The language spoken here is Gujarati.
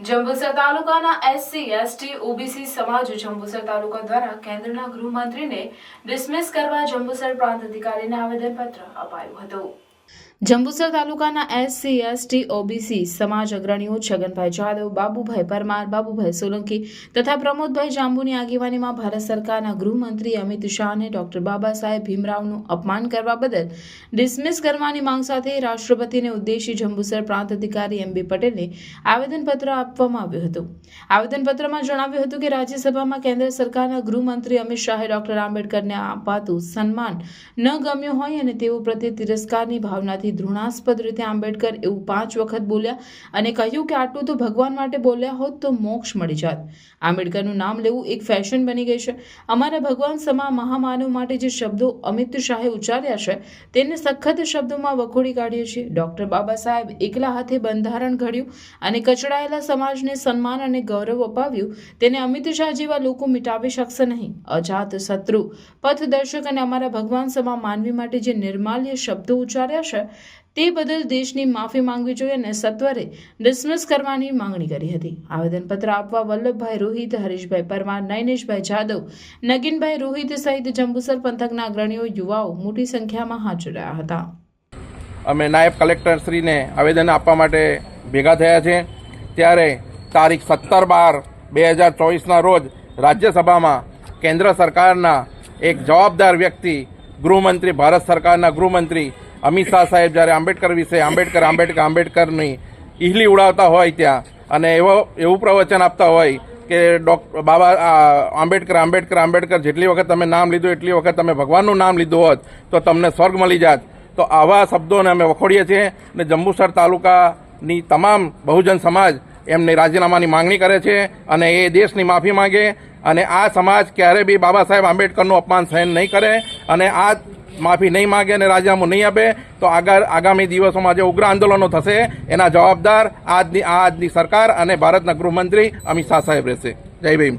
જંબુસર તાલુકાના એસસી એસટી ઓબીસી સમાજ જંબુસર તાલુકા દ્વારા કેન્દ્રના ગૃહમંત્રીને ડિસમિસ કરવા જંબુસર પ્રાંત અધિકારીને આવેદનપત્ર અપાયું હતું। જંબુસર તાલુકાના એસસી એસટી ઓબીસી સમાજ અગ્રણીઓ છગનભાઈ જાદવ, બાબુભાઈ પરમાર, બાબુભાઈ સોલંકી તથા પ્રમોદભાઈ જાંબુની આગેવાનીમાં ભારત સરકારના ગૃહમંત્રી અમિત શાહને ડોક્ટર બાબા સાહેબ ભીમરાવનું અપમાન કરવા બદલ ડિસમિસ કરવાની માંગ સાથે રાષ્ટ્રપતિને ઉદ્દેશી જંબુસર પ્રાંત અધિકારી એમ બી પટેલને આવેદનપત્ર આપવામાં આવ્યું હતું। આવેદનપત્રમાં જણાવ્યું હતું કે રાજ્યસભામાં કેન્દ્ર સરકારના ગૃહમંત્રી અમિત શાહે ડોક્ટર આંબેડકરને અપાતું સન્માન ન ગમ્યું હોય અને તેઓ પ્રત્યે તિરસ્કારની ભાવનાથી ધૃણાસ્પદ રીતે આંબેડકર એવું 5 વખત બોલ્યા અને કહ્યું કે આટલું તો ભગવાન માટે બોલ્યા હોત તો મોક્ષ મળી જાત। આંબેડકરનું નામ લેવું એક ફેશન બની ગઈ છે। અમારા ભગવાન સમા મહામાનવ માટે જે શબ્દો અમિત શાહે ઉચ્ચાર્યા છે તેને સખત શબ્દોમાં વખોડી કાઢીએ છીએ। ડોક્ટર બાબા સાહેબ એકલા હાથે બંધારણ ઘડ્યું અને કચડાયેલા સમાજને સન્માન અને ગૌરવ અપાવ્યું, તેને અમિત શાહ જેવા લોકો મિટાવી શકશે નહીં। અજાત શત્રુ, પથદર્શક અને અમારા ભગવાન સમા માનવી માટે જે નિર્માલ્ય શબ્દો ઉચ્ચાર્યા છે તે બદલ દેશની માફી માંગવી જોઈએ અને સત્વરે ડિસમિસ કરવાની માંગણી કરી હતી। આવેદનપત્ર આપવા વલ્લભભાઈ રોહિત, હરીશભાઈ પરમાર, નૈનેશભાઈ જાદવ, નગીનભાઈ રોહિત સહિત જંબુસર પંથકના અગ્રણીઓ, યુવાઓ મોટી સંખ્યામાં હાજર રહ્યા હતા। અમે નાયબ કલેક્ટર શ્રીને આવેદન આપવા માટે ભેગા થયા છે ત્યારે તારીખ 17/12/2024ના રોજ રાજ્યસભામાં કેન્દ્ર સરકારના એક જવાબદાર વ્યક્તિ, ગૃહમંત્રી, ભારત સરકારના ગૃહમંત્રી અમિત શાહ સાહેબ જ્યારે આંબેડકર વિશે આંબેડકરની ઈહલી ઉડાવતા હોય ત્યાં અને એવું પ્રવચન આપતા હોય કે બાબા આંબેડકર જેટલી વખત તમે નામ લીધું એટલી વખત તમે ભગવાનનું નામ લીધું હોત તો તમને સ્વર્ગ મળી જાત। તો આવા શબ્દોને અમે વખોડીએ છીએ અને જંબુસર તાલુકાની તમામ બહુજન સમાજ એમની રાજીનામાની માંગણી કરે છે અને એ દેશની માફી માંગે અને આ સમાજ ક્યારે બી બાબા સાહેબ આંબેડકરનું અપમાન સહન નહીં કરે અને આ માફી નહીં માગે અને રાજીનામું નહીં આપે તો આગામી દિવસોમાં જે ઉગ્ર આંદોલનો થશે એના જવાબદાર આજની સરકાર અને ભારતના ગૃહમંત્રી અમિત શાહ સાહેબ રહેશે। જય ભીમ।